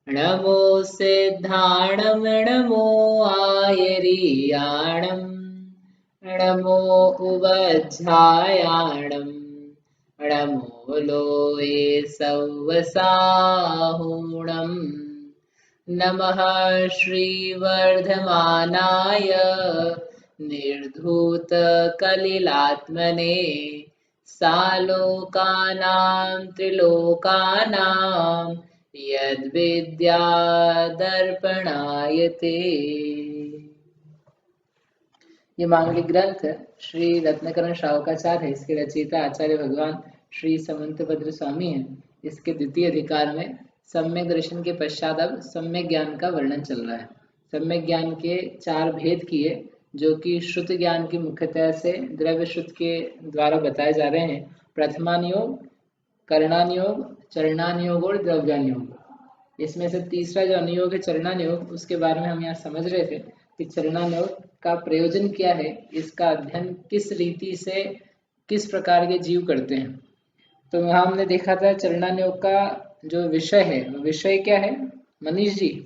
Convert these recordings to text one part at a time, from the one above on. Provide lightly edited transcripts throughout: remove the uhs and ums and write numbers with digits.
नमो सिद्धाणं नमो आयर्याणं नमो उवज्झायाणं नमो लोये सव्वसाहुणम् नमः श्रीवर्धमानाय निर्धूतकलिलात्मने सालोकानां त्रिलोकानां यद्विद्यादर्पणाय ते। ये मांगलिक ग्रंथ श्री रत्नकरण श्रावकाचार्य है। इसके रचयिता आचार्य भगवान श्री समंतभद्र स्वामी हैं। इसके द्वितीय अधिकार में सम्यक दर्शन के पश्चात अब सम्यक ज्ञान का वर्णन चल रहा है। सम्यक ज्ञान के 4 भेद किए जो कि श्रुत ज्ञान की मुख्यतः से द्रव्य श्रुत के द्वारा बताए जा रहे हैं। प्रथमानुयोग, करणानुयोग, चरणानुयोग और द्रव्यानुयोग। इसमें से तीसरा जो अनुयोग है चरणानुयोग, उसके बारे में हम यहाँ समझ रहे थे कि चरणानुयोग का प्रयोजन क्या है, इसका अध्ययन किस रीति से किस प्रकार के जीव करते हैं। तो वहाँ हमने देखा था चरणानुयोग का जो विषय है, विषय क्या है मनीष जी,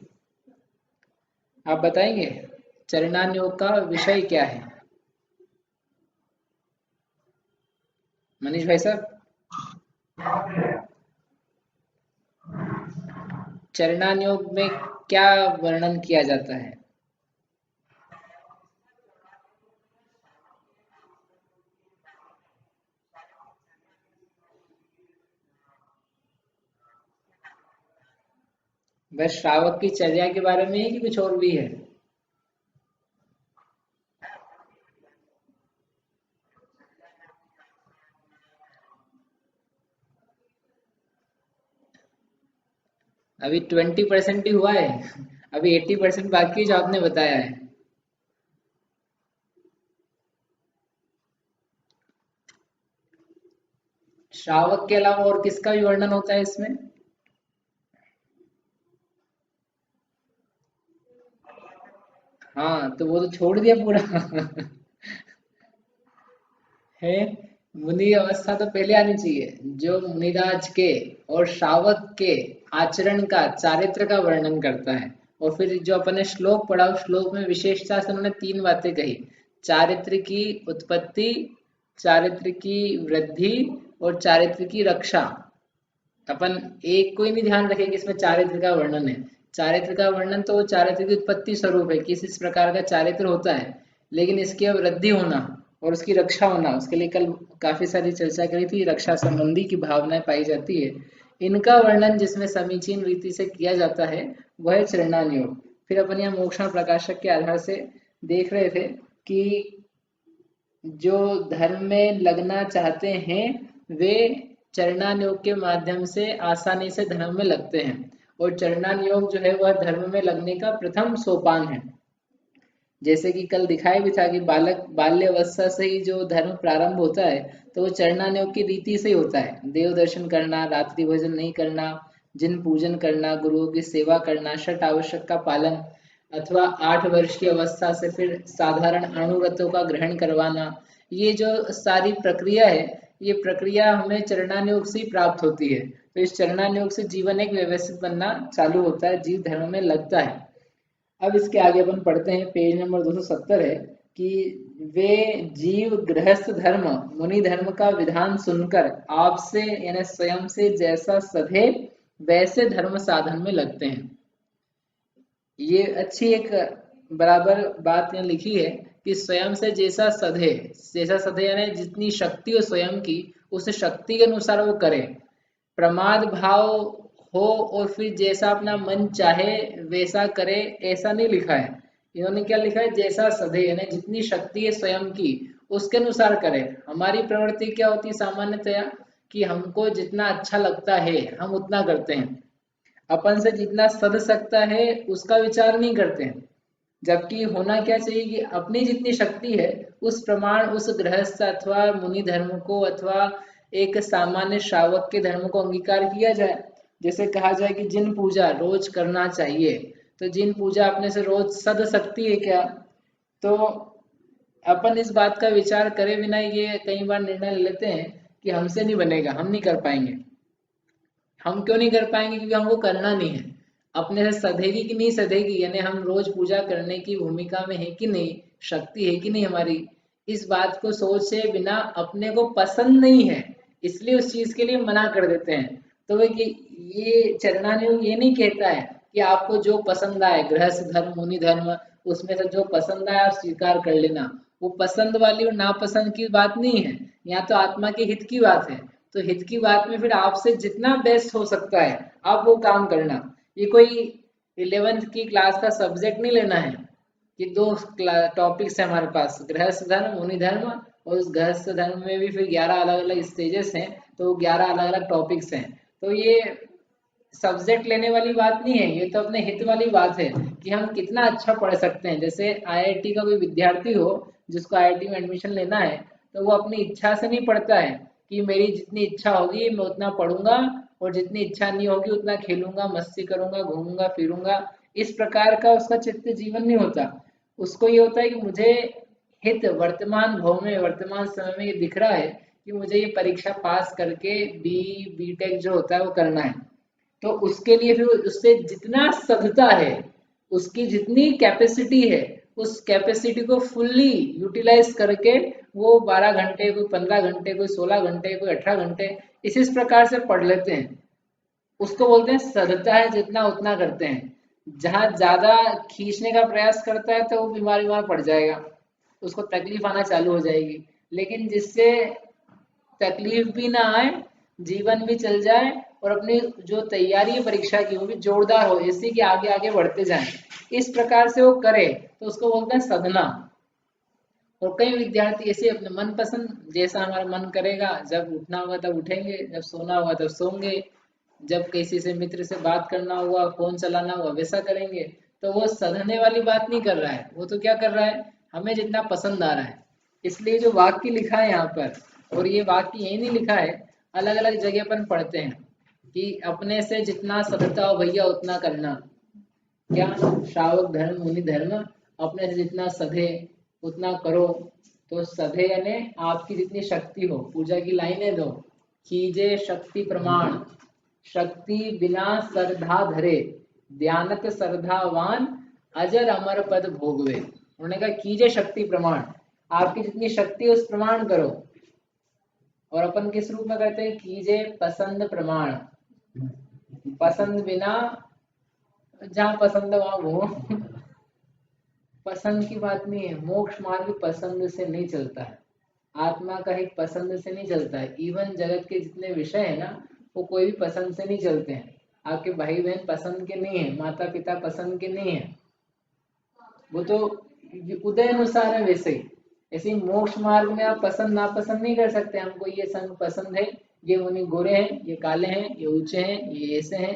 आप बताएंगे चरणानुयोग का विषय क्या है? मनीष भाई साहब, चरणानुयोग में क्या वर्णन किया जाता है? वह श्रावक की चर्या के बारे में है कि कुछ और भी है? अभी 20% ही हुआ है, अभी 80% बाकी है जो आपने बताया है। श्रावक के अलावा और किसका भी वर्णन होता है इसमें? हाँ, तो वो तो छोड़ दिया पूरा है। मुनि अवस्था तो पहले आनी चाहिए, जो मुनिराज के और श्रावक के आचरण का, चारित्र का वर्णन करता है। और फिर जो अपन ने श्लोक पढ़ा, उस श्लोक में विशेषता से उन्होंने 3 बातें कही: चारित्र की उत्पत्ति, चारित्र की वृद्धि और चारित्र की रक्षा। अपन एक कोई नहीं ध्यान रखे कि इसमें चारित्र का वर्णन है। चारित्र का वर्णन तो चारित्र की उत्पत्ति स्वरूप है, किस इस प्रकार का चारित्र होता है, लेकिन इसकी वृद्धि होना और उसकी रक्षा होना, उसके लिए कल काफी सारी चर्चा करी थी। रक्षा संबंधी की भावनाएं पाई जाती है, इनका वर्णन जिसमें समीचीन रीति से किया जाता है वह है चरणानुयोग। फिर अपन यहाँ मोक्षण प्रकाशक के आधार से देख रहे थे कि जो धर्म में लगना चाहते हैं वे चरणानुयोग के माध्यम से आसानी से धर्म में लगते हैं। और चरणानुयोग जो है वह धर्म में लगने का प्रथम सोपान है। जैसे कि कल दिखाया भी था कि बालक बाल्यावस्था से ही जो धर्म प्रारंभ होता है तो वो चरणानुयोग की रीति से ही होता है। देव दर्शन करना, रात्रि भोजन नहीं करना, जिन पूजन करना, गुरुओं की सेवा करना, षट आवश्यक का पालन, अथवा 8 वर्ष की अवस्था से फिर साधारण अणुव्रतों का ग्रहण करवाना, ये जो सारी प्रक्रिया है, ये प्रक्रिया हमें चरणानुयोग से ही प्राप्त होती है। तो इस चरणानुयोग से जीवन एक व्यवस्थित बनना चालू होता है, जीव धर्म में लगता है। अब इसके आगे अपन पढ़ते हैं, पेज नंबर 270 है कि वे जीव गृहस्थ धर्म मुनि धर्म का विधान सुनकर आपसे यानी स्वयं से जैसा सधे वैसे धर्म साधन में लगते हैं। ये अच्छी एक बराबर बात यहाँ लिखी है कि स्वयं से जैसा सधे, जैसा सधे यानी जितनी शक्ति हो स्वयं की, उस शक्ति के अनुसार वो करे। प्रमाद भाव हो और फिर जैसा अपना मन चाहे वैसा करे, ऐसा नहीं लिखा है। इन्होंने क्या लिखा है? जैसा सधे यानी जितनी शक्ति है स्वयं की उसके अनुसार करे। हमारी प्रवृत्ति क्या होती है सामान्यतया कि हमको जितना अच्छा लगता है हम उतना करते हैं, अपन से जितना सध सकता है उसका विचार नहीं करते हैं। जबकि होना क्या चाहिए कि अपनी जितनी शक्ति है उस प्रमाण उस गृहस्थ अथवा मुनि धर्म को अथवा एक सामान्य श्रावक के धर्म को अंगीकार किया जाए। जैसे कहा जाए कि जिन पूजा रोज करना चाहिए, तो जिन पूजा अपने से रोज सध सकती है क्या, तो अपन इस बात का विचार करे बिना ये कई बार निर्णय ले लेते हैं कि हमसे नहीं बनेगा, हम नहीं कर पाएंगे। हम क्यों नहीं कर पाएंगे? क्योंकि हमको करना नहीं है। अपने से सधेगी कि नहीं सधेगी, यानी हम रोज पूजा करने की भूमिका में है कि नहीं, शक्ति है कि नहीं हमारी, इस बात को सोचे बिना अपने को पसंद नहीं है इसलिए उस चीज के लिए मना कर देते हैं। तो ये चरणानुयोग ये नहीं कहता है कि आपको जो पसंद आए, गृहस्थ धर्म मुनि धर्म, उसमें से जो पसंद आए आप स्वीकार कर लेना। वो पसंद वाली और नापसंद की बात नहीं है, यहाँ तो आत्मा के हित की बात है। तो हित की बात में फिर आपसे जितना बेस्ट हो सकता है आप वो काम करना। ये कोई 11th की क्लास का सब्जेक्ट नहीं लेना है कि दो टॉपिक्स है हमारे पास, गृहस्थ धर्म मुनि धर्म, और उस गृहस्थ धर्म में भी फिर 11 अलग अलग स्टेजेस हैं, तो 11 अलग अलग टॉपिक्स हैं। तो ये सब्जेक्ट लेने वाली बात नहीं है, ये तो अपने हित वाली बात है कि हम कितना अच्छा पढ़ सकते हैं। जैसे आईआईटी का कोई विद्यार्थी हो जिसको आईआईटी में एडमिशन लेना है, तो वो अपनी इच्छा से नहीं पढ़ता है कि मेरी जितनी इच्छा होगी मैं उतना पढ़ूंगा और जितनी इच्छा नहीं होगी उतना खेलूंगा, मस्ती करूंगा, घूमूंगा फिरूंगा। इस प्रकार का उसका चित्त जीवन नहीं होता। उसको ये होता है कि मुझे हित वर्तमान भाव में, वर्तमान समय में ये दिख रहा है कि मुझे ये परीक्षा पास करके बीटेक जो होता है वो करना है। तो उसके लिए फिर उससे जितना सधता है, उसकी जितनी कैपेसिटी है, उस कैपेसिटी को फुल्ली यूटिलाइज करके वो 12 घंटे, कोई 15 घंटे, कोई 16 घंटे, कोई 18 घंटे इस प्रकार से पढ़ लेते हैं। उसको बोलते हैं सधता है, जितना उतना करते हैं। जहाँ ज्यादा खींचने का प्रयास करता है तो वो बीमार पड़ जाएगा, उसको तकलीफ आना चालू हो जाएगी। लेकिन जिससे तकलीफ भी ना आए, जीवन भी चल जाए और अपनी जो तैयारी है परीक्षा की वो भी जोरदार हो, इसी के आगे आगे बढ़ते जाएं, इस प्रकार से वो करे तो उसको बोलते हैं साधना। और कई विद्यार्थी ऐसे अपने मन पसंद, जैसा हमारा मन करेगा, जब उठना होगा तब उठेंगे, जब सोना होगा तब सोएंगे, जब किसी से मित्र से बात करना होगा, फोन चलाना होगा, वैसा करेंगे। तो वो सधने वाली बात नहीं कर रहा है, वो तो क्या कर रहा है, हमें जितना पसंद आ रहा है। इसलिए जो वाक्य लिखा है यहाँ पर, और ये वाक्य यही नहीं लिखा है, अलग अलग जगह पर पढ़ते हैं कि अपने से जितना सधता हो भैया उतना करना। क्या? श्रावक धर्म मुनि धर्म, अपने से जितना सधे उतना करो। तो सधे यानी आपकी जितनी शक्ति हो, पूजा की लाइनें दो, कीजे शक्ति प्रमाण, शक्ति बिना श्रद्धा धरे, ध्यानत श्रद्धावान, अजर अमर पद भोगवे। उन्होंने कहा कीजे शक्ति प्रमाण, आपकी जितनी शक्ति उस प्रमाण करो। और अपन किस रूप में करते हैं? कीजे पसंद प्रमाण, पसंद बिना, जहाँ पसंद है वहां वो पसंद की बात नहीं है। मोक्ष मार्ग पसंद से नहीं चलता है, आत्मा का एक पसंद से नहीं चलता है। इवन जगत के जितने विषय है ना, वो कोई भी पसंद से नहीं चलते हैं। आपके भाई बहन पसंद के नहीं है, माता पिता पसंद के नहीं है, वो तो उदय अनुसार है। वैसे ही ऐसे ही मोक्ष मार्ग में आप पसंद नापसंद नहीं कर सकते। हमको ये संग पसंद है, ये मुनि गोरे हैं, ये काले हैं, ये ऊंचे हैं, ये ऐसे हैं,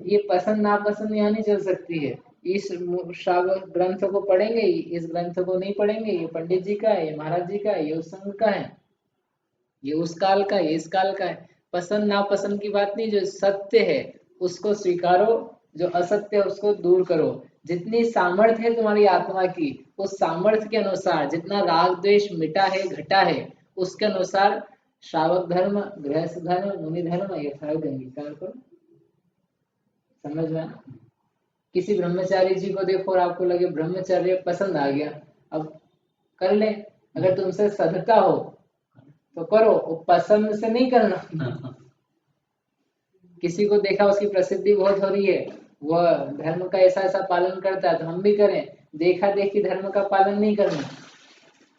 ये पसंद नापसंद यहाँ नहीं चल सकती है। इस श्रावक ग्रंथ को पढ़ेंगे, इस ग्रंथ को नहीं पढ़ेंगे, ये पंडित जी का है, ये महाराज जी का है, ये उस संघ का है, ये उस काल का है, ये इस काल का है। पसंद नापसंद की बात नहीं, जो सत्य है उसको स्वीकारो, जो असत्य है उसको दूर करो। जितनी सामर्थ्य है तुम्हारी आत्मा की, उस सामर्थ्य के अनुसार जितना राग द्वेष मिटा है, घटा है, उसके अनुसार श्रावक धर्म, गृहस्थ धर्म, मुनि धर्म यथार्थ अंगीकार करो। समझ में? किसी ब्रह्मचारी जी को देखो और आपको लगे ब्रह्मचर्य पसंद आ गया, अब कर ले। अगर तुमसे सधता हो तो करो, वो पसंद से नहीं करना। किसी को देखा उसकी प्रसिद्धि बहुत हो रही है, वह धर्म का ऐसा ऐसा पालन करता है तो हम भी करें, देखा देखी धर्म का पालन नहीं करना,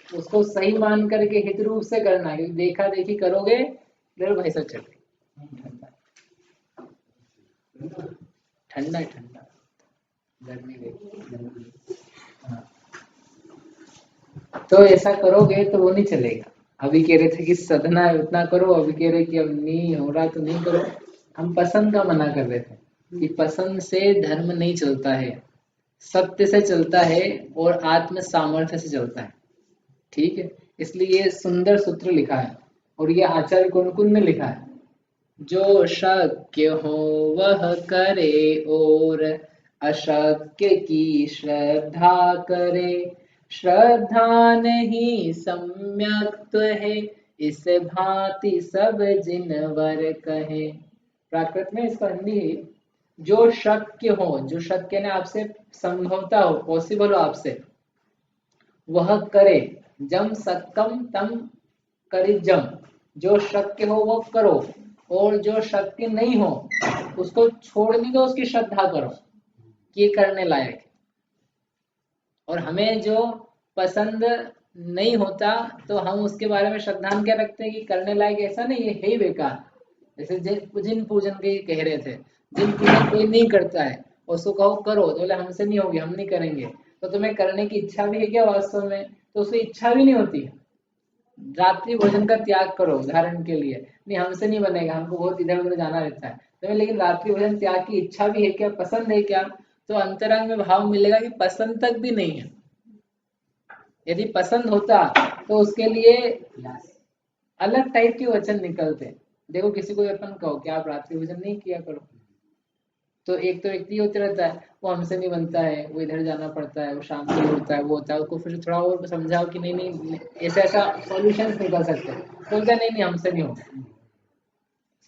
उसको सही मान करके हित रूप से करना। क्योंकि देखा देखी करोगे फिर भाई सब चल ठंडा ठंडा गर्मी में। हाँ। तो ऐसा करोगे तो वो नहीं चलेगा। अभी कह रहे थे कि सधना है उतना करो, अभी कह रहे कि अब नहीं हो रहा तो नहीं करो। हम पसंद का मना कर रहे थे कि पसंद से धर्म नहीं चलता है, सत्य से चलता है और आत्म सामर्थ्य से चलता है। ठीक है, इसलिए ये सुंदर सूत्र लिखा है और ये आचार्य कुंकुन ने लिखा है। जो शक्य हो वह करे और अशक्य की श्रद्धा करे, श्रद्धा नहीं सम्यक्त है, इस भांति सब जिनवर कहे। प्राकृत में इसका हिंदी है, जो शक्य हो, जो शक्य ने आपसे संभवता हो, पॉसिबल हो आपसे, वह करे। जम सक्कम तम करिजम, जो शक्य हो वो करो, और जो शक्य नहीं हो उसको छोड़ने दो, उसकी श्रद्धा करो कि ये करने लायक है। और हमें जो पसंद नहीं होता तो हम उसके बारे में श्रद्धा क्या रखते हैं कि करने लायक ऐसा नहीं, ये है ही बेकार। जैसे जिन पूजन के कह रहे थे, जिन पूजन कोई नहीं करता है उसको कहो करो, तो बोले हमसे नहीं होगी, हम नहीं करेंगे। तो तुम्हें करने की इच्छा भी है क्या वास्तव में? तो उसकी इच्छा भी नहीं होती है। रात्रि भोजन का त्याग करो उदाहरण के लिए, नहीं हमसे नहीं बनेगा, हमको बहुत इधर उधर जाना रहता है, तो लेकिन रात्रि भोजन त्याग की इच्छा भी है क्या, पसंद है क्या? तो अंतरंग में भाव मिलेगा कि पसंद तक भी नहीं है। यदि पसंद होता तो उसके लिए अलग टाइप के वचन निकलते। देखो किसी को अपन कहो कि आप रात्रि भोजन नहीं किया करो, तो एक तो व्यक्ति होते रहता है वो हमसे नहीं बनता है, वो इधर जाना पड़ता है, वो शाम को होता है, वो होता है, उसको फिर थोड़ा और समझाओ कि नहीं नहीं ऐसा ऐसा सॉल्यूशंस निकल सकते हैं, तो बोलता है नहीं नहीं हमसे नहीं होगा,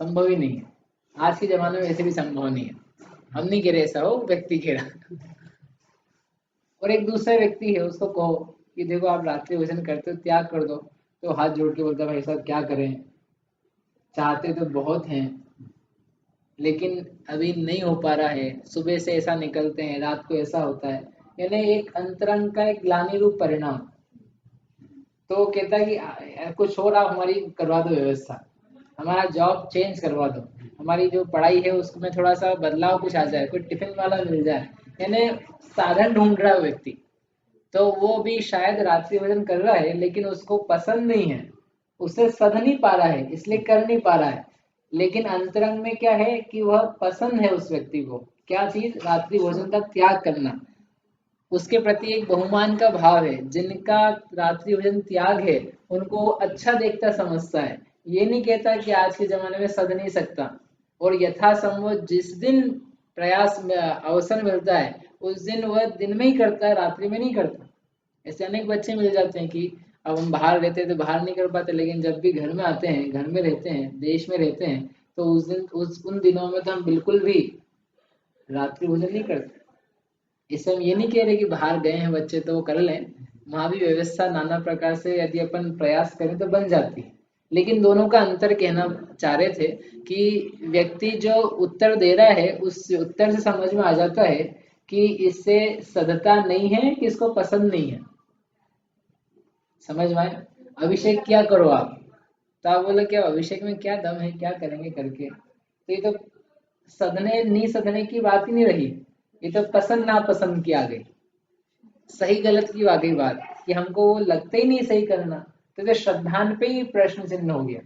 संभव ही नहीं है। आज के जमाने में ऐसे भी संभव नहीं है, हम नहीं कह रहे ऐसा हो, व्यक्ति कह रहा। और एक दूसरा व्यक्ति है उसको कहो कि देखो आप रात्रि भोजन करते हो, त्याग कर दो, तो हाथ जोड़ के बोलता है भाई साहब क्या करें, चाहते तो बहुत हैं लेकिन अभी नहीं हो पा रहा है, सुबह से ऐसा निकलते हैं, रात को ऐसा होता है। यानी एक अंतरंग का एक ग्लानि रूप परिणाम। तो वो कहता है कि कुछ और आप हमारी करवा दो व्यवस्था, हमारा जॉब चेंज करवा दो, हमारी जो पढ़ाई है उसमें थोड़ा सा बदलाव कुछ आ जाए, कोई टिफिन वाला मिल जाए। यानी साधन ढूंढ रहा है व्यक्ति, तो वो भी शायद रात्रि भोजन कर रहा है लेकिन उसको पसंद नहीं है, उसे सध नहीं पा रहा है, इसलिए कर नहीं पा रहा है। लेकिन अंतरंग में क्या है कि वह पसंद है उस व्यक्ति को, क्या चीज, रात्रि भोजन का त्याग करना, उसके प्रति एक बहुमान का भाव है। जिनका रात्रि भोजन त्याग है उनको वो अच्छा देखता समझता है, ये नहीं कहता कि आज के जमाने में सध नहीं सकता। और यथासंभव जिस दिन प्रयास में अवसर मिलता है उस दिन वह दिन में ही करता है, रात्रि में नहीं करता। ऐसे अनेक बच्चे मिल जाते हैं कि अब हम बाहर रहते हैं तो बाहर नहीं कर पाते, लेकिन जब भी घर में आते हैं, घर में रहते हैं, देश में रहते हैं, तो उस दिन उन दिनों में तो हम बिल्कुल भी रात्रि भोजन नहीं करते। इससे हम ये नहीं कह रहे कि बाहर गए हैं बच्चे तो वो कर लें, वहां भी व्यवस्था नाना प्रकार से यदि अपन प्रयास करें तो बन जाती है। लेकिन दोनों का अंतर कहना चाह रहे थे कि व्यक्ति जो उत्तर दे रहा है उस उत्तर से समझ में आ जाता है कि इससे सदता नहीं है कि इसको पसंद नहीं है। समझ में आए? अभिषेक क्या करो आप, तो आप बोले क्या अभिषेक में क्या दम है, क्या करेंगे करके, तो ये तो सदने नहीं सदने की बात ही नहीं रही, ये तो पसंद नापसंद की आ गई, सही गलत की आ गई बात कि हमको वो लगता ही नहीं सही करना, तो श्रद्धान पे ही प्रश्न चिन्ह हो गया।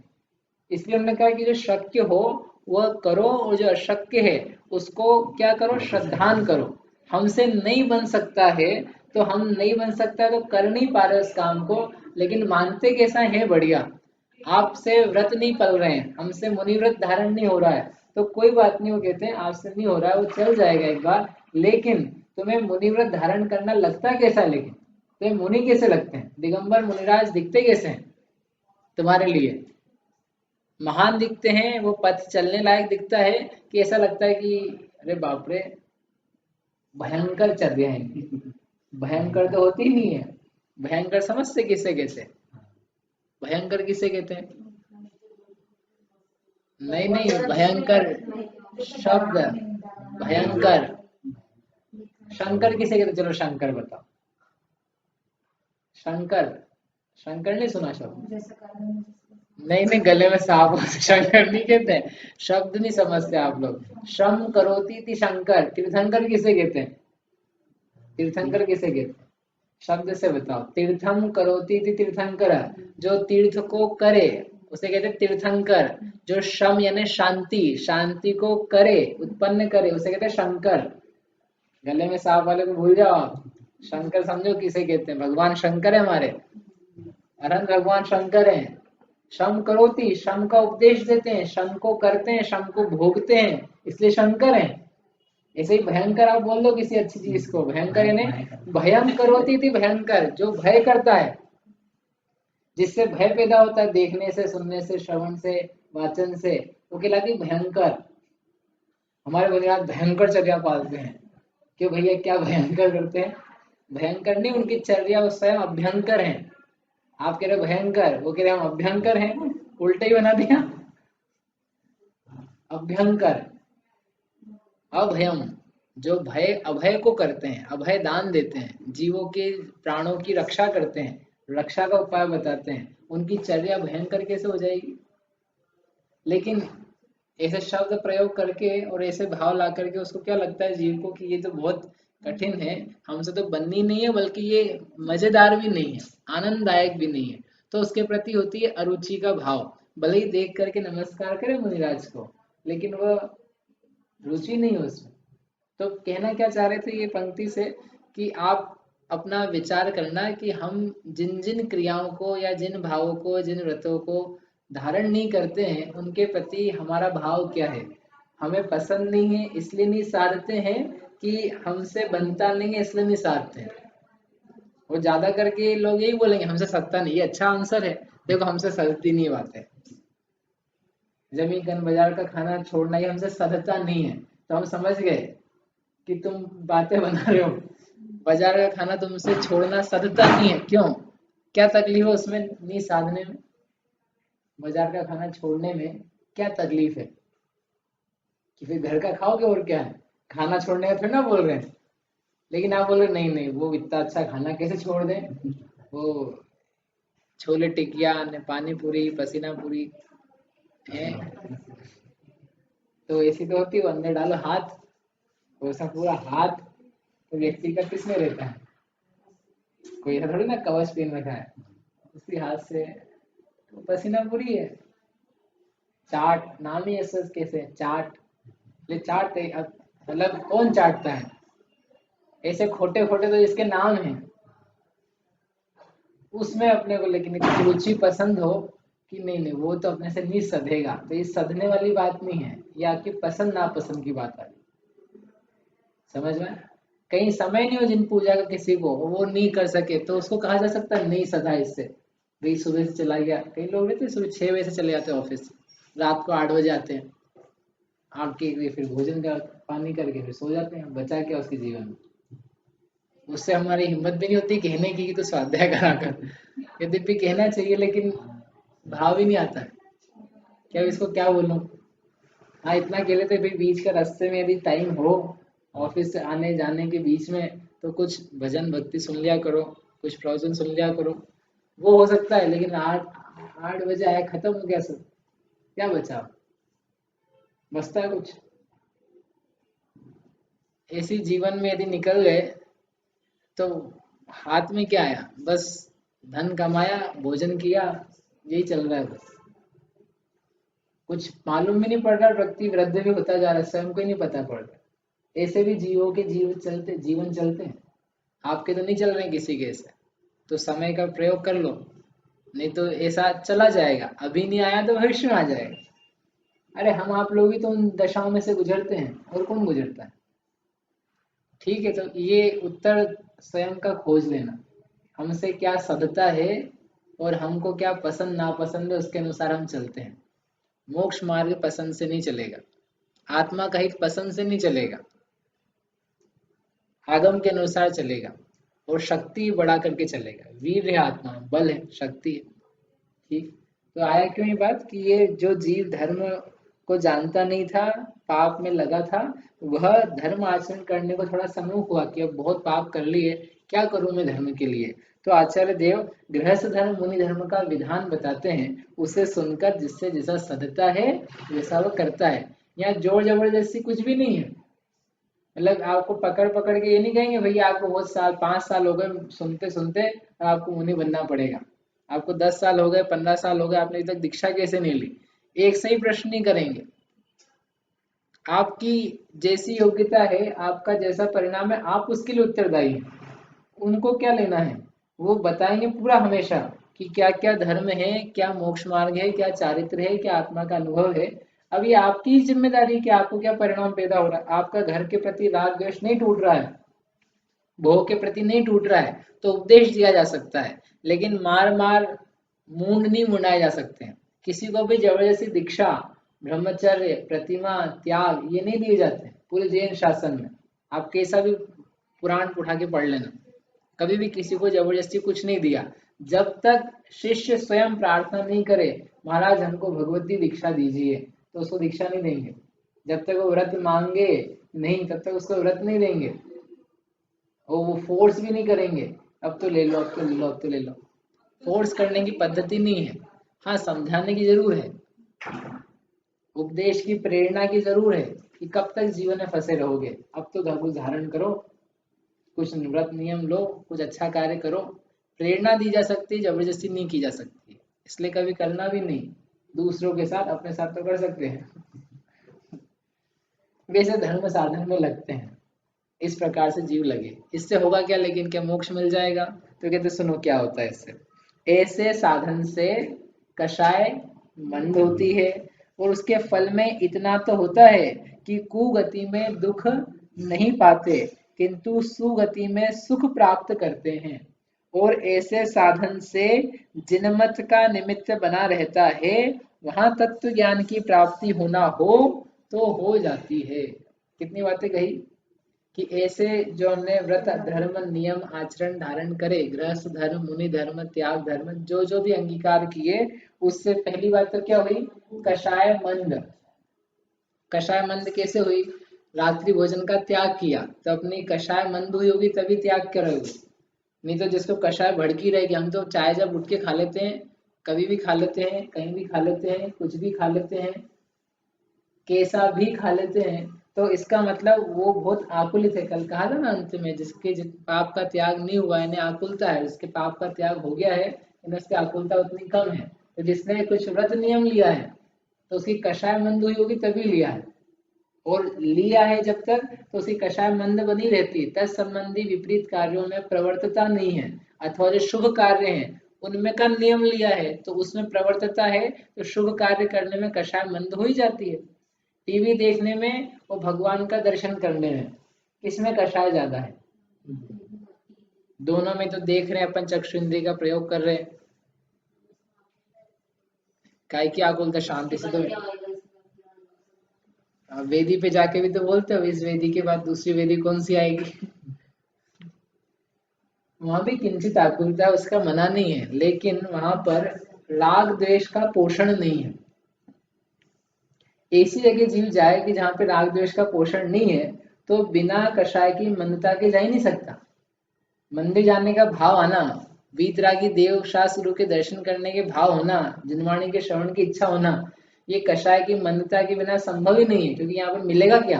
इसलिए उन्होंने कहा कि जो शक्य हो वह करो, और जो अशक्य है उसको क्या करो, श्रद्धान करो। हमसे नहीं बन सकता है तो हम नहीं बन सकता तो कर नहीं पा रहे उस काम को, लेकिन मानते कैसा है बढ़िया, आपसे व्रत नहीं पल रहे हैं, हमसे मुनि व्रत धारण नहीं हो रहा है, तो कोई बात नहीं, वो कहते हैं आपसे नहीं हो रहा है वो चल जाएगा एक बार, लेकिन तुम्हें मुनि व्रत धारण करना लगता कैसा है, लेकिन तुम्हें मुनि कैसे लगते हैं, दिगंबर मुनिराज दिखते कैसे हैं तुम्हारे लिए, महान दिखते हैं, वो पथ चलने लायक दिखता है कि ऐसा लगता है कि अरे बाप रे भयंकर चल रहे हैं। भयंकर तो होती ही नहीं है, भयंकर समझते किसे कैसे, भयंकर किसे कहते हैं? नहीं नहीं, भयंकर शब्द, भयंकर शंकर किसे कहते, चलो शंकर बताओ, शंकर, शंकर नहीं सुना शब्द? नहीं नहीं, गले में सांप हो तो शंकर नहीं कहते हैं, शब्द नहीं समझते आप लोग। श्रम करोती थी शंकर, तीर्थंकर किसे कहते हैं? तीर्थंकर किसे कहते हैं? शब्द से बताओ, तीर्थम करोती थी तीर्थंकर, जो तीर्थ को करे उसे कहते हैं तीर्थंकर। जो श्रम यानी शांति, शांति को करे, उत्पन्न करे, उसे कहते हैं शंकर। गले में सांप वाले को भूल जाओ आप, शंकर समझो किसे कहते हैं, भगवान शंकर है हमारे, अनंत भगवान शंकर हैं। श्रम करोति, श्रम का उपदेश देते हैं, श्रम को करते हैं, श्रम को भोगते हैं, इसलिए शंकर हैं। ऐसे ही भयंकर आप बोल दो किसी अच्छी चीज को, भयंकर यानी भयं करोति थी, भयंकर जो भय करता है, जिससे भय पैदा होता है देखने से, सुनने से, श्रवण से, वाचन से, वो कहलाती है भयंकर। हमारे बुनियाद भयंकर चर्या पालते हैं। क्यों भैया, क्या भयंकर करते हैं? भयंकर नहीं, उनकी चर्या उस स्वयं अभ्यंकर है। आप कह रहे हो भयंकर, वो कह रहे हम अभ्यंकर हैं, उल्टा ही बना दिया। अभ्यंकर, अभयम, जो भय अभय को करते हैं, अभय दान देते हैं, जीवों के प्राणों की रक्षा करते हैं, रक्षा का उपाय बताते हैं, उनकी चर्या भयंकर कैसे हो जाएगी? लेकिन ऐसे शब्द प्रयोग करके और ऐसे भाव ला करके उसको क्या लगता है जीव को कि ये तो बहुत कठिन है, हमसे तो बननी नहीं है, बल्कि ये मजेदार भी नहीं है, आनंददायक भी नहीं है। तो उसके प्रति होती है अरुचि का भाव। भले ही देख करके नमस्कार करे मुनिराज को, लेकिन वह रुचि नहीं है उसमें। तो कहना क्या चाह रहे थे ये पंक्ति से कि आप अपना विचार करना कि हम जिन जिन क्रियाओं को या जिन भावों को, जिन व्रतों को धारण नहीं करते हैं, उनके प्रति हमारा भाव क्या है। हमें पसंद नहीं है इसलिए नहीं साधते हैं, कि हमसे बनता नहीं है इसलिए नहीं साधते हैं। और ज्यादा करके लोग यही बोलेंगे हमसे सत्ता नहीं, ये अच्छा आंसर है। देखो हमसे सदती नहीं बातें, जमी कन बाजार का खाना छोड़ना ये हमसे सदता नहीं है। तो हम समझ गए कि तुम बातें बना रहे हो, बाजार का खाना तुमसे छोड़ना सदता नहीं है। क्यों, क्या तकलीफ है उसमें नहीं साधने में? बाजार का खाना छोड़ने में क्या तकलीफ है? कि फिर घर का खाओगे और क्या है, खाना छोड़ने का थोड़ी ना बोल रहे हैं। लेकिन आप बोल रहे नहीं नहीं, वो इतना अच्छा खाना कैसे छोड़ दें, वो छोले टिकिया ने पानी पूरी पसीना पूरी है, तो ऐसी तो होती है, वो अंदर डालो हाथ, वैसा पूरा हाथ तो व्यक्ति का किसमें रहता है? कोई ऐसा थोड़ी ना कवच पहन रखा है, उसी हाथ से तो पसीना पूरी है। चाट नाम ही ऐसा कैसे चाट, ये चाट है मतलब कौन चाटता है? ऐसे खोटे खोटे तो जिसके नाम है उसमें अपने को, लेकिन इतनी रुचि पसंद हो कि नहीं नहीं वो तो अपने से नहीं सधेगा, तो ये सधने वाली बात नहीं है, ये आपकी पसंद नापसंद की बात आ रही। समझ में? कहीं समय नहीं हो जिन पूजा का किसी को वो नहीं कर सके तो उसको कहा जा सकता है नहीं सधा इससे। भाई सुबह से चला गया, कई लोग रहते हैं सुबह 6 बजे से चले जाते हैं ऑफिस, रात को 8 बजे आते हैं, आके फिर भोजन का पानी करके फिर सो जाते हैं, बचा क्या उसके जीवन में? उससे हमारी हिम्मत भी नहीं होती कहने की कि तो स्वाध्याय करा कर। यद्यपि कहना चाहिए लेकिन भाव ही नहीं आता है, क्या इसको क्या बोलूं। हाँ इतना कह लेते फिर बीच का रास्ते में यदि टाइम हो ऑफिस से आने जाने के बीच में, तो कुछ भजन भक्ति सुन लिया करो, कुछ प्रवचन सुन लिया करो, वो हो सकता है। लेकिन 8 8 बजे आया खत्म हो गया सब, क्या बचा? बचता है कुछ? ऐसी जीवन में यदि निकल गए तो हाथ में क्या आया? बस धन कमाया, भोजन किया, यही चल रहा है बस। कुछ मालूम भी नहीं पड़ रहा, व्यक्ति वृद्ध भी होता जा रहा है, स्वयं को ही नहीं पता पड़ रहा। ऐसे भी जीवों के जीवन चलते हैं, आपके तो नहीं चल रहे किसी के ऐसे। तो समय का प्रयोग कर लो, नहीं तो ऐसा चला जाएगा, अभी नहीं आया तो भविष्य में आ जाएगा। अरे हम आप लोग भी तो उन दशाओं में से गुजरते हैं, और कौन गुजरता है? ठीक है, तो ये उत्तर स्वयं का खोज लेना, हमसे क्या सदता है और हमको क्या पसंद नापसंद है, उसके अनुसार हम चलते हैं। मोक्ष मार्ग पसंद से नहीं चलेगा, आत्मा का हित पसंद से नहीं चलेगा, आगम के अनुसार चलेगा और शक्ति बढ़ा करके चलेगा। वीर है आत्मा, बल है, शक्ति है। ठीक, तो आया क्यों ये बात कि ये जो जीव धर्म को जानता नहीं था, पाप में लगा था, वह धर्म आचरण करने को थोड़ा सम्मुख हुआ कि अब बहुत पाप कर लिए, क्या करूं मैं धर्म के लिए। तो आचार्य देव गृहस्थ धर्म मुनि धर्म का विधान बताते हैं, उसे सुनकर जिससे जैसा सधता है वैसा वो करता है। यहाँ जोर जबरदस्ती कुछ भी नहीं है। मतलब आपको पकड़ पकड़ के ये नहीं कहेंगे भैया आपको बहुत साल 5 साल हो गए सुनते सुनते, अब आपको मुनि बनना पड़ेगा। आपको 10 साल हो गए, 15 साल हो गए, आपने अभी तक दीक्षा कैसे नहीं ली, एक सही प्रश्न नहीं करेंगे। आपकी जैसी योग्यता है, आपका जैसा परिणाम है, आप उसके लिए उत्तरदायी हैं। उनको क्या लेना है, वो बताएंगे पूरा हमेशा कि क्या क्या धर्म है, क्या मोक्ष मार्ग है, क्या चारित्र है, क्या आत्मा का अनुभव है। अब ये आपकी ही जिम्मेदारी है कि आपको क्या परिणाम पैदा हो रहा है। आपका घर के प्रति राग द्वेष नहीं टूट रहा है, भोग के प्रति नहीं टूट रहा है, तो उपदेश दिया जा सकता है। लेकिन मार मार मूंड नहीं मुंडाए जा सकते हैं। किसी को भी जबरदस्ती दीक्षा, ब्रह्मचर्य, प्रतिमा, त्याग ये नहीं दिए जाते हैं पूरे जैन शासन में। आप कैसा भी पुराण उठा के पढ़ लेना, कभी भी किसी को जबरदस्ती कुछ नहीं दिया। जब तक शिष्य स्वयं प्रार्थना नहीं करे महाराज हमको भगवती दीक्षा दीजिए, तो उसको दीक्षा नहीं देंगे। जब तक वो व्रत मांगे नहीं तब तक उसको व्रत नहीं देंगे। और वो फोर्स भी नहीं करेंगे, अब तो ले लो, अब तो ले लो, अब तो ले लो। फोर्स करने की पद्धति नहीं है। हाँ, समझाने की जरूर है, उपदेश की प्रेरणा की जरूर है कि कब तक जीवन में फंसे रहोगे, अब तो धर्म धारण करो, कुछ व्रत नियम लो, कुछ अच्छा कार्य करो। प्रेरणा दी जा सकती है, जबरदस्ती नहीं की जा सकती। इसलिए कभी करना भी नहीं, दूसरों के साथ, अपने साथ तो कर सकते हैं। वैसे धर्म साधन में लगते हैं, इस प्रकार से जीव लगे। इससे होगा क्या, लेकिन क्या मोक्ष मिल जाएगा? तो कहते सुनो क्या होता है इससे। ऐसे साधन से कषाय मंद होती है, और उसके फल में इतना तो होता है कि कुगति में दुख नहीं पाते, किंतु सुगति में सुख प्राप्त करते हैं। और ऐसे साधन से जिनमत का निमित्त बना रहता है, वहां तत्व ज्ञान की प्राप्ति होना हो तो हो जाती है। कितनी बातें कही कि ऐसे जो हमने व्रत धर्म नियम आचरण धारण करे, गृहस्थ धर्म, मुनि धर्म, त्याग धर्म, जो जो भी अंगीकार किए, उससे पहली बात तो क्या हुई, कषाय मंद। कषाय मंद कैसे हुई? रात्रि भोजन का त्याग किया तो अपनी कषाय मंद हुई होगी, तभी त्याग करोगे। नहीं तो जिसको कषाय भड़की रहेगी, हम तो चाय जब उठ के खा लेते हैं, कभी भी खा लेते हैं, कहीं भी खा लेते हैं, कुछ भी खा लेते हैं, कैसा भी खा लेते हैं, तो इसका मतलब वो बहुत आकुलित है। कल कहा था ना अंत में, जिसके पाप का त्याग नहीं हुआ है, इन्हें आकुलता है, जिसके पाप का त्याग हो गया है, इन्हें उसकी आकुलता उतनी कम है। तो जिसने कुछ व्रत नियम लिया है तो उसकी कषाय मंद हुई होगी तभी लिया है, और लिया है जब तक तो उसकी कषाय मंद बनी रहती। तत्संबंधी विपरीत कार्यों में प्रवर्तता नहीं है, अथवा जो शुभ कार्य हैं उनमें का नियम लिया है तो उसमें प्रवर्तता है, तो शुभ कार्य करने में कषाय मंद हो ही जाती है। टीवी देखने में और भगवान का दर्शन करने में किसमें कषाय ज्यादा है? दोनों में तो देख रहे हैं अपन, चक्षु इंद्रिय का प्रयोग कर रहे हैं, काय की आकुलता, शांति से तो वेदी पे जाके भी तो बोलते हो इस वेदी के बाद दूसरी वेदी कौन सी आएगी। वहां भी किंचित आकुलता, उसका मना नहीं है, लेकिन वहां पर राग द्वेष का पोषण नहीं है। ऐसी जगह जीव जाए कि जहाँ पे राग द्वेष का पोषण नहीं है, तो बिना कषाय की मंदता के जा ही नहीं सकता। मंदिर जाने का भाव आना, वीतरागी देव शास्त्र गुरु के दर्शन करने के भाव होना, जिनवाणी के श्रवण की इच्छा होना, ये कषाय की मंदता के बिना संभव ही नहीं है। क्योंकि यहाँ पर मिलेगा क्या?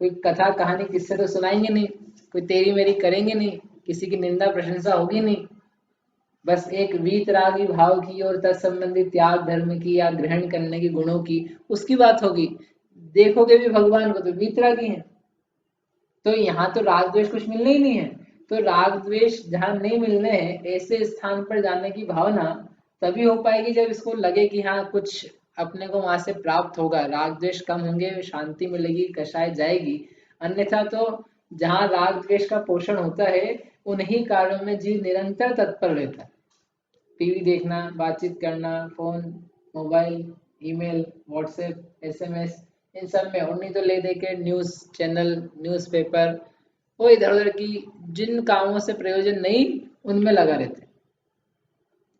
कोई कथा कहानी किससे तो सुनाएंगे नहीं, कोई तेरी मेरी करेंगे नहीं, किसी की निंदा प्रशंसा होगी नहीं, बस एक वीतरागी भाव की और तत्संबंधी त्याग धर्म की या ग्रहण करने की गुणों की उसकी बात होगी। देखोगे भी भगवान को तो वीतरागी है। तो यहाँ तो राग द्वेष कुछ मिलने ही नहीं है। तो राग द्वेष जहाँ नहीं मिलने हैं, ऐसे स्थान पर जाने की भावना तभी हो पाएगी जब इसको लगे कि हाँ कुछ अपने को वहां से प्राप्त होगा, राग द्वेष कम होंगे, शांति मिलेगी, कषाय जाएगी। अन्यथा तो जहाँ राग द्वेष का पोषण होता है उन्हीं कार्यों में जीव निरंतर तत्पर रहता है। टीवी देखना, बातचीत करना, phone, mobile, email, WhatsApp, SMS, इन सब में, और नहीं तो ले दे के न्यूज चैनल, न्यूज़पेपर, वो इधर उधर की जिन कामों से प्रयोजन नहीं उनमें लगा रहते।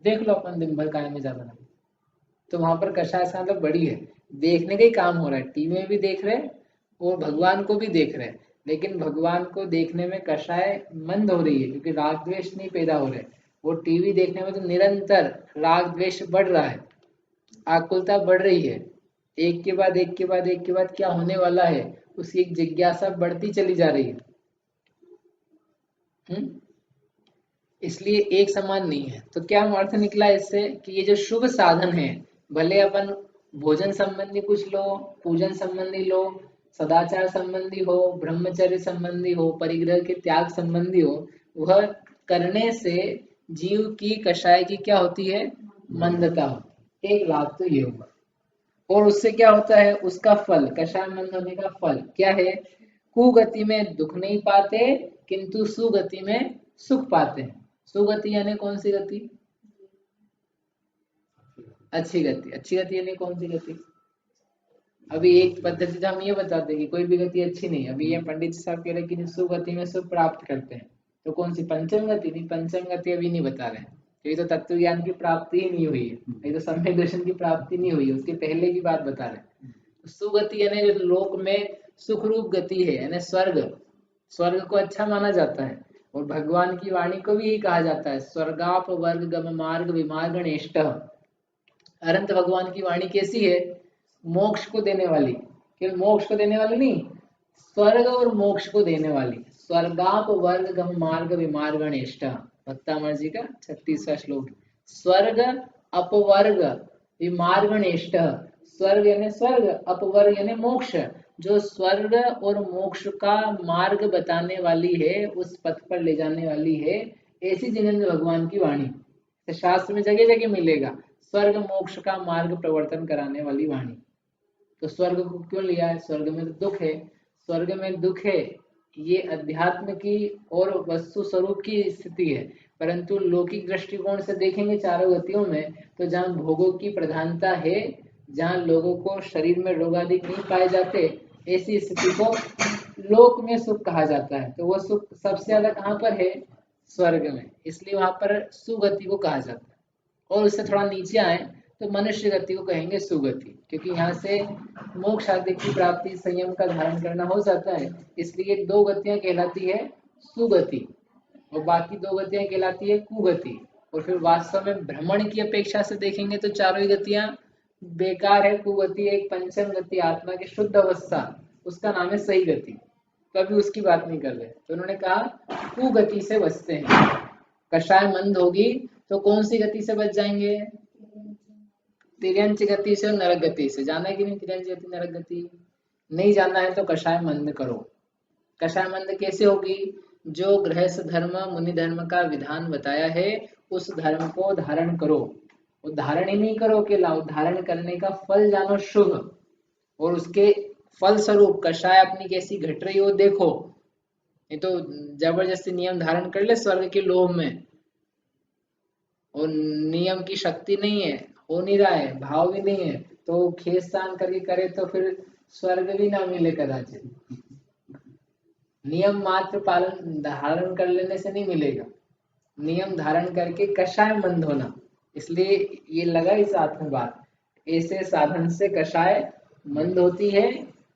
देख लो अपन दिन भर काय में ज्यादा लगे, तो वहां पर कषाय का मतलब बड़ी है। देखने का ही काम हो रहा है, टीवी में भी देख रहे हैं और भगवान को भी देख रहे हैं, लेकिन भगवान को देखने में कषाय मंद हो रही है क्योंकि राग द्वेष नहीं पैदा हो रहे। वो टीवी देखने में तो निरंतर राग द्वेष बढ़ रहा है, आकुलता बढ़ रही है, एक के बाद एक के बाद एक के बाद क्या होने वाला है उसकी एक जिज्ञासा बढ़ती चली जा रही है। इसलिए एक समान नहीं है। तो क्या अर्थ निकला इससे कि ये जो शुभ साधन है, भले अपन भोजन संबंधी कुछ लो, पूजन संबंधी लो, सदाचार संबंधी हो, ब्रह्मचर्य संबंधी हो, परिग्रह के त्याग संबंधी हो, वह करने से जीव की कषाय की क्या होती है? मंदता होती है। एक लाभ तो ये हुआ। और उससे क्या होता है? उसका फल, कषाय मंद होने का फल क्या है? कुगति में दुख नहीं पाते, किंतु सुगति में सुख पाते हैं। सुगति यानी कौन सी गति? अच्छी गति यानी कौन सी गति? अभी एक पद्धति तो हम ये बताते हैं कि कोई भी गति अच्छी नहीं। अभी ये पंडित जी साहब कह रहे हैं कि सुगति में सुख प्राप्त करते हैं, तो कौन सी पंचम गति? नहीं, पंचम गति अभी नहीं बता रहे हैं। तो ये तो तत्व ज्ञान की प्राप्ति ही नहीं हुई है, ये तो सम्यक दर्शन की प्राप्ति नहीं हुई है, उसके पहले की बात बता रहे हैं। तो सुगति यानी जो लोक में सुख रूप गति है, यानी स्वर्ग, स्वर्ग को अच्छा माना जाता है। और भगवान की वाणी को भी यही कहा जाता है, स्वर्गाप वर्ग गम मार्ग विमार्गणेष्ट। अनंत भगवान की वाणी कैसी है? मोक्ष को देने वाली, केवल मोक्ष को देने वाली नहीं, स्वर्ग और मोक्ष को देने वाली। स्वर्गाप वर्ग गम मार्ग विमार्गणेष्ट, भक्तामर जी का 36वां श्लोक। स्वर्ग अपवर्ग विमार्गणेष्ट, स्वर्ग यानी स्वर्ग, अपवर्ग यानी मोक्ष, जो स्वर्ग और मोक्ष का मार्ग बताने वाली है, उस पथ पर ले जाने वाली है, ऐसी जिनेंद्र भगवान की वाणी। तो शास्त्र में जगह जगह मिलेगा स्वर्ग मोक्ष का मार्ग प्रवर्तन कराने वाली वाणी। तो स्वर्ग को क्यों लिया है? स्वर्ग में तो दुख है, स्वर्ग में दुख है, ये अध्यात्म की और वस्तु स्वरूप की स्थिति है। परंतु लौकिक दृष्टिकोण से देखेंगे चारों गतियों में, तो जहाँ भोगों की प्रधानता है, जहाँ लोगों को शरीर में रोग आदि नहीं पाए जाते, ऐसी स्थिति को लोक में सुख कहा जाता है। तो वो सुख सबसे ज्यादा कहाँ पर है? स्वर्ग में, इसलिए वहां पर सुगति को कहा जाता है। और उससे थोड़ा नीचे आए तो मनुष्य गति को कहेंगे सुगति, क्योंकि यहाँ से मोक्ष आदि की प्राप्ति, संयम का धारण करना हो जाता है। इसलिए 2 गतियां कहलाती है सुगति और बाकी 2 गतियां कहलाती है कुगति। और फिर वास्तव में भ्रमण की अपेक्षा से देखेंगे तो चारों ही गतियां बेकार है। कुगति एक पंचम गति, आत्मा की शुद्ध अवस्था, उसका नाम है सही गति। तो अभी उसकी बात नहीं कर रहे, तो उन्होंने कहा कुगति से बचते हैं। कषाय मंद होगी तो कौन सी गति से बच जाएंगे? तिर्यंच गति से और नरक गति से। जाना है कि नहीं तिर्यंच गति नरक गति? नहीं जानना है तो कषाय मंद करो। कषाय मंद कैसे होगी? जो गृहस्थ धर्म मुनि धर्म का विधान बताया है, उस धर्म को धारण करो। वो धारण ही नहीं करो के लाओ, धारण करने का फल जानो शुभ, और उसके फल स्वरूप कषाय अपनी कैसी घट रही हो देखो। नहीं तो जबरदस्ती नियम धारण कर ले स्वर्ग के लोभ में, और नियम की शक्ति नहीं है, हो नहीं रहा है, भाव भी नहीं है, तो खेस्तान करके करे तो फिर स्वर्ग भी ना मिले कदाचित। नियम मात्र पालन धारण कर लेने से नहीं मिलेगा, नियम धारण करके कषाय मंद होना। इसलिए ये लगा इस साथ में बात, ऐसे साधन से कषाय मंद होती है,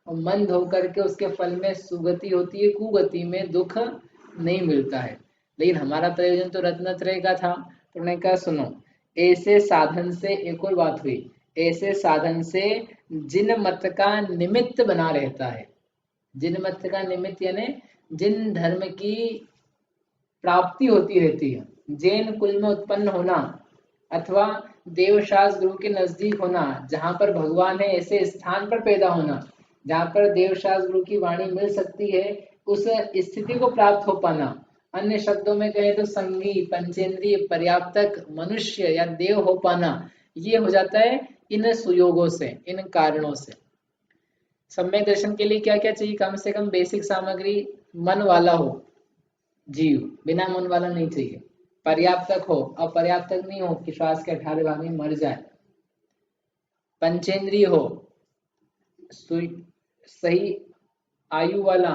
और मंद होकर के उसके फल में सुगति होती है, कुगति में दुख नहीं मिलता है। लेकिन हमारा प्रयोजन तो रत्नत्रय का था, तो उन्होंने कहा सुनो, ऐसे साधन से एक और बात हुई, ऐसे साधन से जिन मत का निमित्त बना रहता है। जिन मत का निमित्त यानी जिन धर्म की प्राप्ति होती रहती है, जैन कुल में उत्पन्न होना अथवा देवशास्त्र गुरु के नजदीक होना, जहाँ पर भगवान है ऐसे स्थान पर पैदा होना जहाँ पर देवशास्त्र गुरु की वाणी मिल सकती है, उस स्थिति को प्राप्त हो पाना। अन्य शब्दों में कहें तो संगी पंचेंद्रिय पर्याप्तक मनुष्य या देव हो पाना, ये हो जाता है इन सुयोगों से, इन कारणों से। सम्यक दर्शन के लिए क्या क्या चाहिए? कम से कम बेसिक सामग्री, मन वाला हो जीव, बिना मन वाला नहीं चाहिए। पर्याप्तक हो, अपर्याप्तक नहीं हो कि श्वास के 18 भाग में मर जाए। पंचेंद्रिय हो, सही आयु वाला,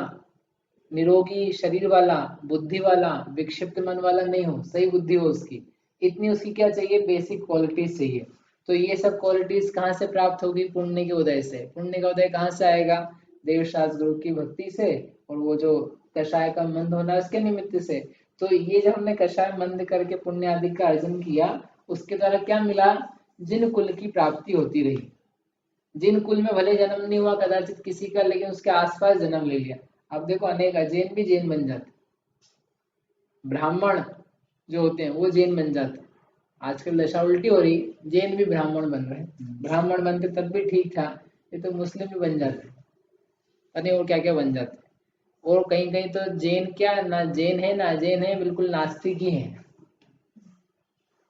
निरोगी शरीर वाला, बुद्धि वाला, विक्षिप्त मन वाला नहीं हो, सही बुद्धि हो उसकी। इतनी उसकी क्या चाहिए? बेसिक क्वालिटीज चाहिए। तो ये सब क्वालिटीज कहाँ से प्राप्त होगी? पुण्य के उदय से। पुण्य का उदय कहाँ से आएगा? देवशास्त्र गुरु की भक्ति से, और वो जो कषाय का मंद होना उसके निमित्त से। तो ये जब हमने कषाय मंद करके पुण्य आदि का अर्जन किया, उसके द्वारा क्या मिला? जिन कुल की प्राप्ति होती रही। जिन कुल में भले जन्म नहीं हुआ कदाचित किसी का, लेकिन उसके आसपास जन्म ले लिया। अब देखो अनेक अजैन भी जैन बन जाते, ब्राह्मण जो होते हैं वो जैन बन जाते। आजकल दशा उल्टी हो रही, जैन भी ब्राह्मण बन रहे हैं। ब्राह्मण बनते तब भी ठीक था, ये तो मुस्लिम भी बन जाते, अरे और क्या क्या बन जाते। और कहीं कहीं तो जैन क्या, ना जैन है ना अजैन है, बिल्कुल नास्तिक ही है।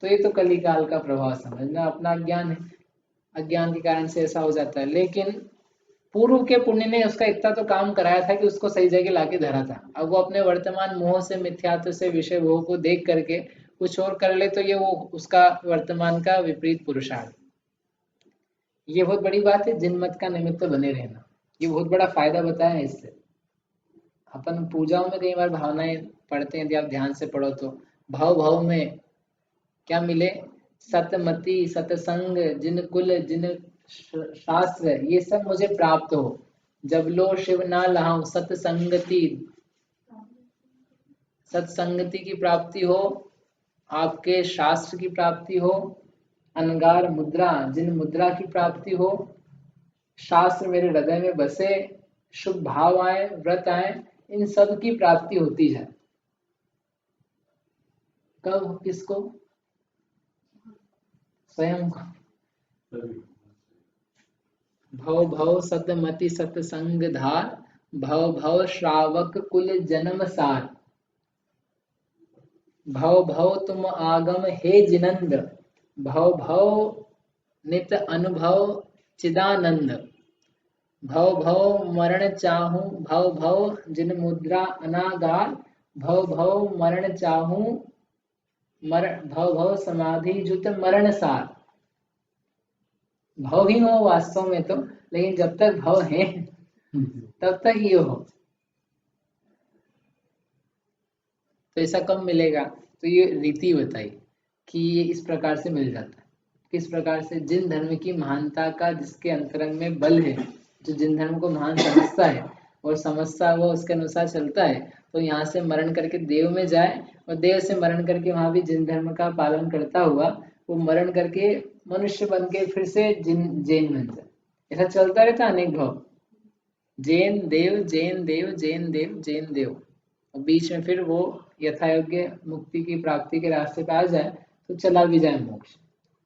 तो ये तो कलिकाल का प्रभाव समझना, अपना अज्ञान है, अज्ञान के कारण से ऐसा हो जाता है। लेकिन पूर्व के पुण्य ने उसका इतना तो काम कराया था कि उसको सही जगह लाके धरा था। अब वो अपने वर्तमान मोह से, मिथ्यात्व से, विषय भोग को देख करके कुछ और कर ले, तो ये वो उसका वर्तमान का विपरीत पुरुषार्थ। ये बहुत बड़ी बात है, जिन मत का निमित्त बने रहना, ये बहुत बड़ा फायदा बताया है इससे। अपन पूजाओं में कई बार भावनाएं पढ़ते हैं, यदि आप ध्यान से पढ़ो तो भाव भाव में क्या मिले, सतमति सतसंग जिन कुल जिन शास्त्र, ये सब मुझे प्राप्त हो। जब लो शिव ना लहाऊं सतसंगति, सत्संगति की प्राप्ति हो, आपके शास्त्र की प्राप्ति हो, अनगार मुद्रा जिन मुद्रा की प्राप्ति हो, शास्त्र मेरे हृदय में बसे, शुभ भाव आए, व्रत आए, इन सब की प्राप्ति होती जाए। कब, किसको? स्वयं को। भव भव सतमति सतसंग धार, भव भव श्रावक कुल जन्म सार। भव भव तुम आगम हे जिनंद, भव भव नित अनुभव चिदानंद। भव भव मरण चाहूं, भव भव जिन मुद्रा अनागार, भव भव मरण चाहूं, मरण भव भव समाधि जुत मरण सार। भव ही हो वास्तव में तो, लेकिन जब तक भव है तब तक ये हो। तो ऐसा कब मिलेगा? तो ये रीति बताई कि ये इस प्रकार से मिल जाता है। किस प्रकार से? जिन धर्म की महानता का जिसके अंतरंग में बल है, जो जिन धर्म को महान समझता है और समझता है वो उसके अनुसार चलता है, तो यहाँ से मरण करके देव में जाए, और देव से मरण करके वहां भी जिन धर्म का पालन करता हुआ वो मरण करके मनुष्य बन के फिर से जैन बन जाए। ऐसा चलता रहता अनेक भाव, जैन देव जैन देव जैन देव जैन देव, और बीच में फिर वो यथायोग्य मुक्ति की प्राप्ति के रास्ते पे आ जाए तो चला भी जाए मोक्ष।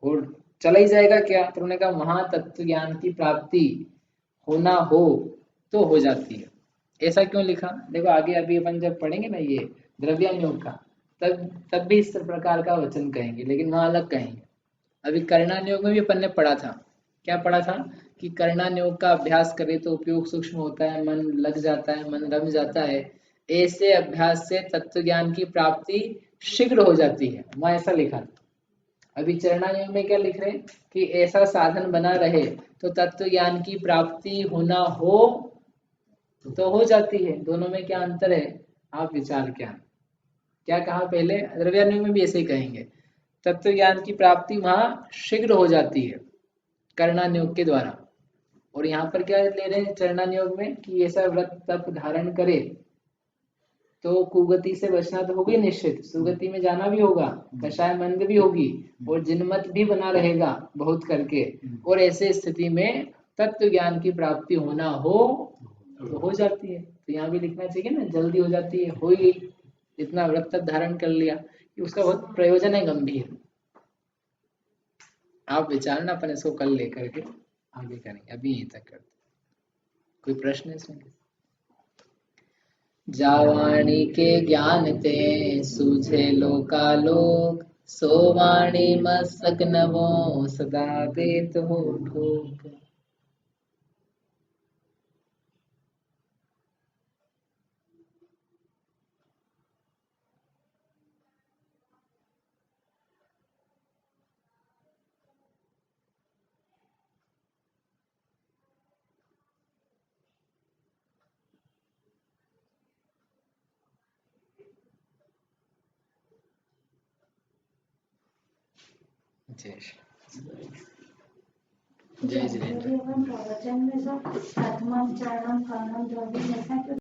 और चला ही जाएगा क्या? तो उन्होंने कहा वहां तत्व ज्ञान की प्राप्ति होना हो तो हो जाती है। ऐसा क्यों लिखा? देखो आगे अभी अपन जब पढ़ेंगे ना ये द्रव्यान योग का, तब भी इस प्रकार का वचन कहेंगे, लेकिन वहां अलग कहेंगे। अभी करणान योग में भी अपन ने पढ़ा था, क्या पढ़ा था कि करणान योग का अभ्यास करे तो उपयोग सूक्ष्म होता है, मन लग जाता है, मन रम जाता है। ऐसे अभ्यास से तत्व ज्ञान की प्राप्ति शीघ्र हो जाती है, वहां ऐसा लिखा था। अभी चरणान योग में क्या लिख रहे हैं कि ऐसा साधन बना रहे तो तत्व ज्ञान की प्राप्ति होना हो तो हो जाती है। दोनों में क्या अंतर है? आप विचार क्या कहा पहले? द्रव्यान योग में भी ऐसे ही कहेंगे, तत्व ज्ञान की प्राप्ति वहां शीघ्र हो जाती है करणान योग के द्वारा। और यहाँ पर क्या ले रहे हैं चरणान योग में कि ऐसा व्रत तप धारण करे तो कुगति से बचना तो होगी निश्चित, सुगति में जाना भी होगा, कषाय मंद भी होगी, और जिनमत भी बना रहेगा बहुत करके। और ऐसे स्थिति में तत्व ज्ञान की प्राप्ति होना हो तो हो जाती है। तो यहाँ भी लिखना चाहिए ना, जल्दी हो जाती है, हो ही इतना व्रत तप धारण कर लिया कि उसका बहुत प्रयोजन है गंभीर। आप विचारना, अपन इसको कल लेकर के आगे करेंगे, अभी यहीं तक करते। कोई प्रश्न है इसमें? जावाणी के ज्ञान ते सूझे लोकालोक, सो वाणी मस्तक नवो सदा देत हो ठोक। जय जय जिनेन्द्र। प्रवचन में सब प्रथमम चरणम कर्णम द्रव्यम ऐसा क्यों